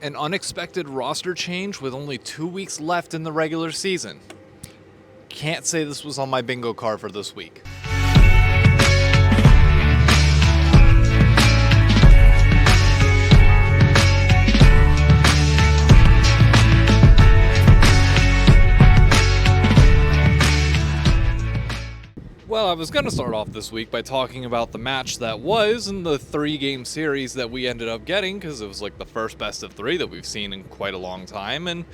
An unexpected roster change with only 2 weeks left in the regular season. Can't say this was on my bingo card for this week. Well, I was going to start off this week by talking about the match that was in the 3-game series that we ended up getting, because it was like the first best of 3 that we've seen in quite a long time, and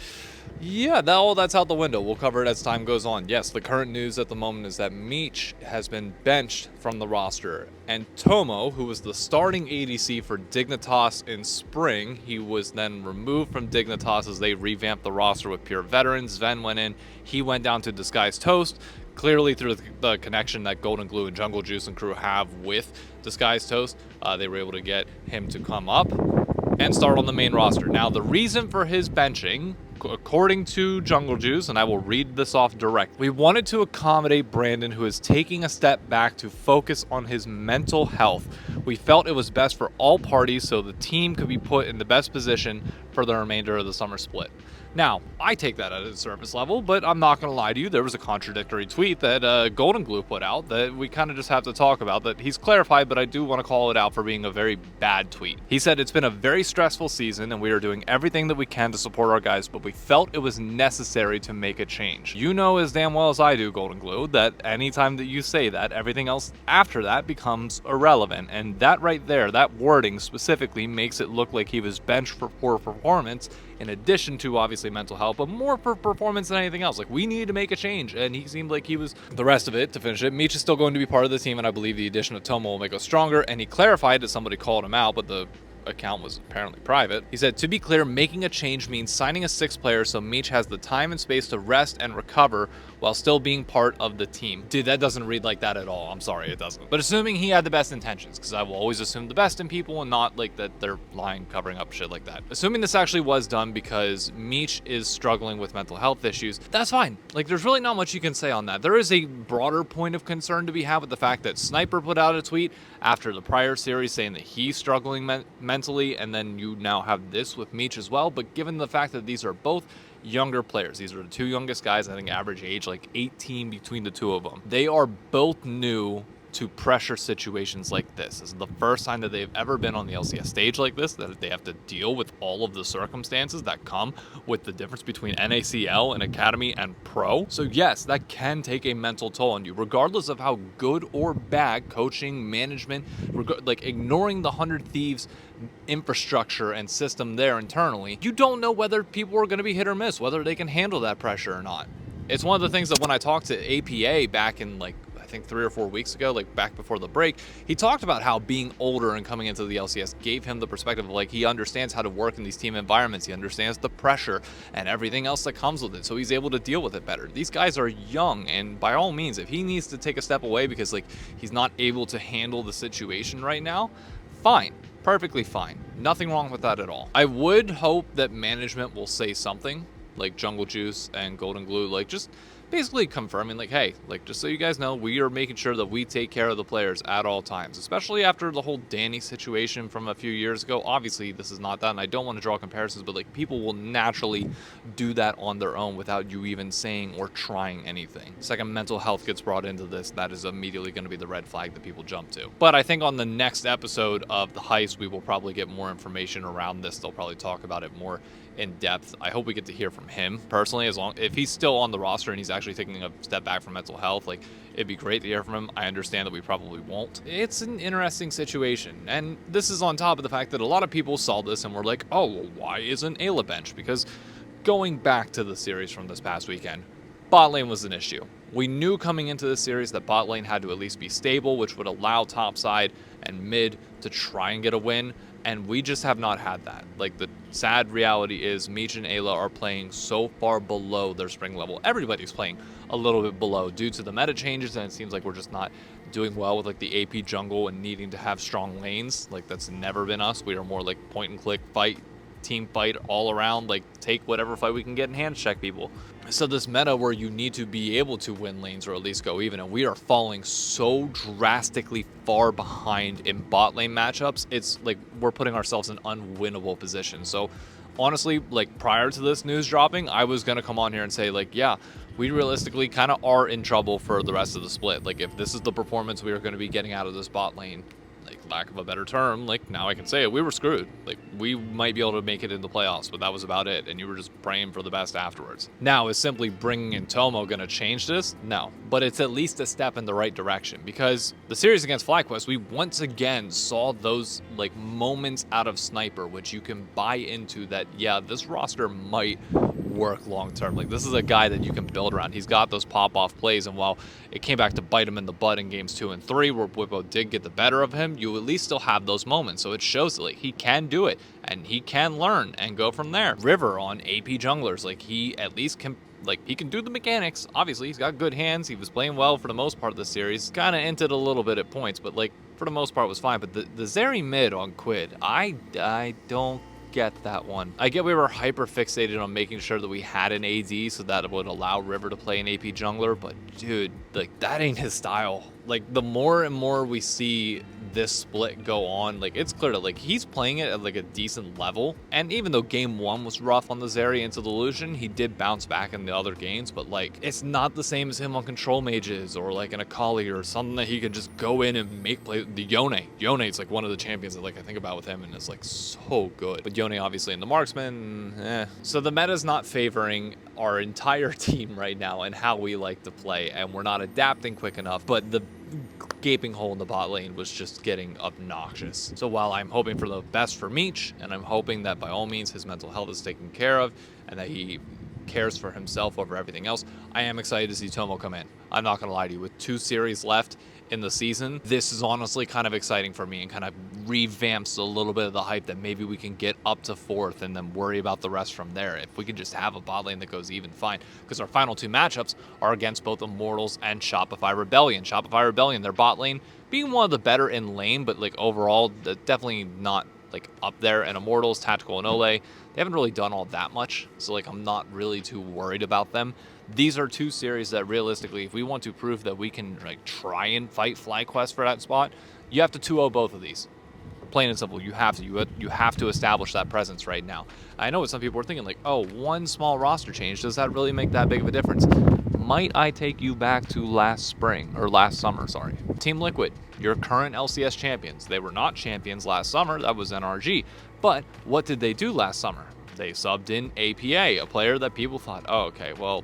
yeah, all that's out the window. We'll cover it as time goes on. Yes, the current news at the moment is that Meech has been benched from the roster, and Tomo, who was the starting ADC for Dignitas in spring, he was then removed from Dignitas as they revamped the roster with pure veterans. Sven went in, he went down to Disguised Toast, clearly through the connection that Golden Glue and Jungle Juice and crew have with Disguised Toast. They were able to get him to come up and start on the main roster. Now, the reason for his benching, according to Jungle Juice, and I will read this off direct, we wanted to accommodate Brandon, who is taking a step back to focus on his mental health. We felt it was best for all parties so the team could be put in the best position for the remainder of the summer split. Now, I take that at a surface level, but I'm not going to lie to you. There was a contradictory tweet that Golden Glue put out that we kind of just have to talk about, that he's clarified, but I do want to call it out for being a very bad tweet. He said, "It's been a very stressful season, and we are doing everything that we can to support our guys, but we felt it was necessary to make a change." You know as damn well as I do, Golden Glue, that anytime that you say that, everything else after that becomes irrelevant. And that right there, that wording specifically, makes it look like he was benched for poor performance, in addition to obviously mental health, but more for performance than anything else. Like, we needed to make a change, and he seemed like he was. The rest of it, to finish it, Meech is still going to be part of the team, and I believe the addition of Tomo will make us stronger. And he clarified that somebody called him out, but the account was apparently private. He said, "To be clear, making a change means signing a 6th player so Meech has the time and space to rest and recover while still being part of the team." Dude, that doesn't read like that at all. I'm sorry, it doesn't. But assuming he had the best intentions, because I will always assume the best in people and not like that they're lying, covering up shit like that. Assuming this actually was done because Meech is struggling with mental health issues, that's fine. Like, there's really not much you can say on that. There is a broader point of concern to be had with the fact that Sniper put out a tweet after the prior series saying that he's struggling mentally, and then you now have this with Meech as well. But given the fact that these are both younger players, these are the 2 youngest guys, I think average age like 18 between the 2 of them, they are both new to pressure situations like this. This is the first time that they've ever been on the LCS stage like this, that they have to deal with all of the circumstances that come with the difference between NACL and Academy and Pro. So yes, that can take a mental toll on you, regardless of how good or bad coaching, management, like ignoring the 100 Thieves infrastructure and system there internally, you don't know whether people are going to be hit or miss, whether they can handle that pressure or not. It's one of the things that when I talked to APA back in I think 3 or 4 weeks ago, like back before the break, he talked about how being older and coming into the LCS gave him the perspective of like, he understands how to work in these team environments, he understands the pressure and everything else that comes with it, so he's able to deal with it better. These guys are young, and by all means, if he needs to take a step away because like he's not able to handle the situation right now, fine. Perfectly fine. Nothing wrong with that at all. I would hope that management will say something, like Jungle Juice and Golden Glue, like just basically confirming like, hey, like just so you guys know, we are making sure that we take care of the players at all times, especially after the whole Danny situation from a few years ago. Obviously this is not that, and I don't want to draw comparisons, but like people will naturally do that on their own without you even saying or trying anything. Second, mental health gets brought into this, that is immediately going to be the red flag that people jump to. But I think on the next episode of the heist, we will probably get more information around this. They'll probably talk about it more in depth. I hope we get to hear from him personally, if he's still on the roster and he's actually taking a step back from mental health. Like, it'd be great to hear from him. I understand that we probably won't. It's an interesting situation, and this is on top of the fact that a lot of people saw this and were like, oh, well, why isn't Ayla bench? Because going back to the series from this past weekend, bot lane was an issue. We knew coming into this series that bot lane had to at least be stable, which would allow topside and mid to try and get a win, and we just have not had that. Like, the sad reality is Meech and Ayla are playing so far below their spring level. Everybody's playing a little bit below due to the meta changes, and it seems like we're just not doing well with like the AP jungle and needing to have strong lanes. Like, that's never been us. We are more like point and click fight, team fight all around, like take whatever fight we can get and hand check people. So this meta where you need to be able to win lanes or at least go even, and we are falling so drastically far behind in bot lane matchups, it's like we're putting ourselves in unwinnable positions. So honestly, like prior to this news dropping, I was going to come on here and say like, yeah, we realistically kind of are in trouble for the rest of the split. Like if this is the performance we are going to be getting out of this bot lane, like lack of a better term, like now I can say it, we were screwed. Like we might be able to make it in the playoffs, but that was about it. And you were just praying for the best afterwards. Now, is simply bringing in Tomo going to change this? No, but it's at least a step in the right direction, because the series against FlyQuest, we once again saw those like moments out of Sniper, which you can buy into that, yeah, this roster might work long term. Like this is a guy that you can build around. He's got those pop-off plays, and while it came back to bite him in the butt in games 2 and 3 where Whippo did get the better of him, you at least still have those moments. So it shows that like he can do it and he can learn and go from there. River on AP junglers, like he at least can, like he can do the mechanics. Obviously he's got good hands. He was playing well for the most part of the series. Kind of entered a little bit at points, but like for the most part was fine. But the Zeri mid on Quid, I don't get that one. I get we were hyper fixated on making sure that we had an AD so that it would allow River to play an AP jungler, but dude, like that ain't his style. Like the more and more we see this split go on, like it's clear that like he's playing it at like a decent level, and even though game 1 was rough on the Zeri into the Lucian, he did bounce back in the other games, but like it's not the same as him on control mages or like an Akali or something that he could just go in and make play. The Yone's like one of the champions that like I think about with him, and it's like so good. But Yone obviously in the marksman, so the meta's not favoring our entire team right now and how we like to play, and we're not adapting quick enough. But the gaping hole in the bot lane was just getting obnoxious. So while I'm hoping for the best for Meech, and I'm hoping that by all means his mental health is taken care of and that he cares for himself over everything else, I am excited to see Tomo come in. I'm not gonna lie to you, with 2 series left in the season, this is honestly kind of exciting for me and kind of revamps a little bit of the hype that maybe we can get up to 4th and then worry about the rest from there. If we can just have a bot lane that goes even, fine, because our final 2 matchups are against both Immortals and Shopify Rebellion. Shopify Rebellion, their bot lane being one of the better in lane, but like overall definitely not like up there. And Immortals, Tactical, and Ole, they haven't really done all that much, so like I'm not really too worried about them. These are 2 series that realistically, if we want to prove that we can like try and fight FlyQuest for that spot, you have to 2-0 both of these. Plain and simple, you have to establish that presence right now. I know what some people are thinking, like, oh, 1 small roster change, does that really make that big of a difference? Might I take you back to last summer, sorry. Team Liquid, your current LCS champions. They were not champions last summer, that was NRG. But what did they do last summer? They subbed in APA, a player that people thought, oh, okay, well,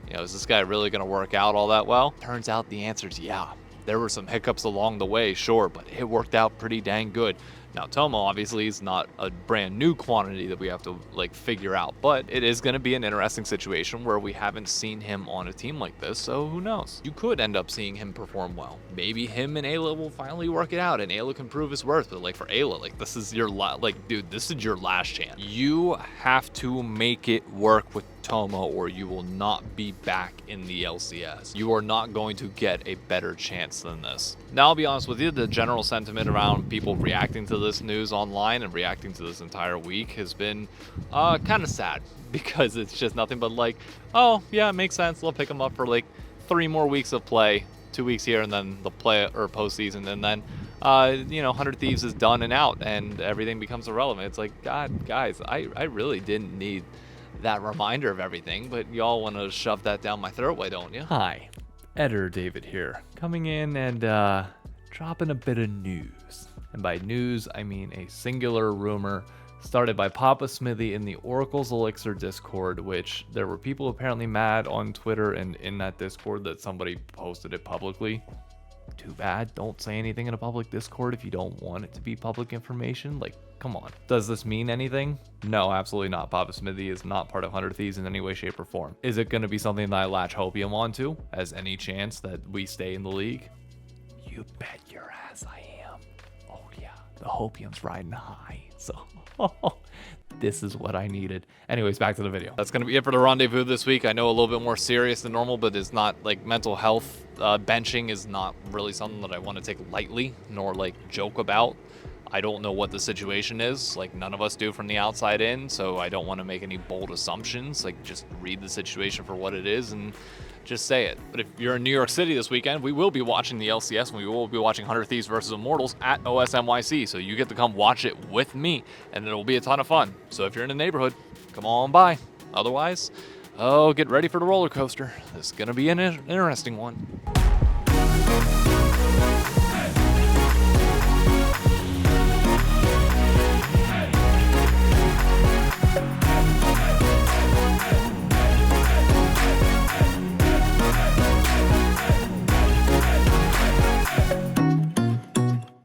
you know, is this guy really going to work out all that well? Turns out the answer is yeah. There were some hiccups along the way, sure, but it worked out pretty dang good. Now, Tomo obviously is not a brand new quantity that we have to like figure out, but it is going to be an interesting situation where we haven't seen him on a team like this, so who knows? You could end up seeing him perform well. Maybe him and Ayla will finally work it out and Ayla can prove his worth, but like for Ayla, like this is your dude, this is your last chance. You have to make it work with Tomo or you will not be back in the LCS. You are not going to get a better chance than this. Now, I'll be honest with you, the general sentiment around people reacting to this news online and reacting to this entire week has been kind of sad, because it's just nothing but like, oh yeah, it makes sense, they'll pick him up for like 3 more weeks of play, 2 weeks here, and then the play or postseason, and then you know, 100 Thieves is done and out and everything becomes irrelevant. It's like, God, guys, I really didn't need that reminder of everything, but y'all want to shove that down my throat, why don't you? Hi, Editor David here, coming in and dropping a bit of news. And by news, I mean a singular rumor started by Papa Smithy in the Oracle's Elixir Discord, which there were people apparently mad on Twitter and in that Discord that somebody posted it publicly. Too bad. Don't say anything in a public Discord if you don't want it to be public information. Like, come on. Does this mean anything? No, absolutely not. Papa Smithy is not part of 100 Thieves in any way, shape, or form. Is it going to be something that I latch hopium onto as any chance that we stay in the league? You bet your ass I am. Oh yeah, the hopium's riding high. So this is what I needed. Anyways, back to the video. That's going to be it for the rendezvous this week. I know a little bit more serious than normal, but it's not like mental health. Benching is not really something that I want to take lightly nor like joke about. I don't know what the situation is. Like, none of us do from the outside in, so I don't want to make any bold assumptions. Like, just read the situation for what it is and just say it. But if you're in New York City this weekend, we will be watching the LCS, and we will be watching 100 Thieves versus Immortals at OSNYC. So you get to come watch it with me, and it'll be a ton of fun. So if you're in the neighborhood, come on by. Otherwise, oh, get ready for the roller coaster. This is going to be an interesting one.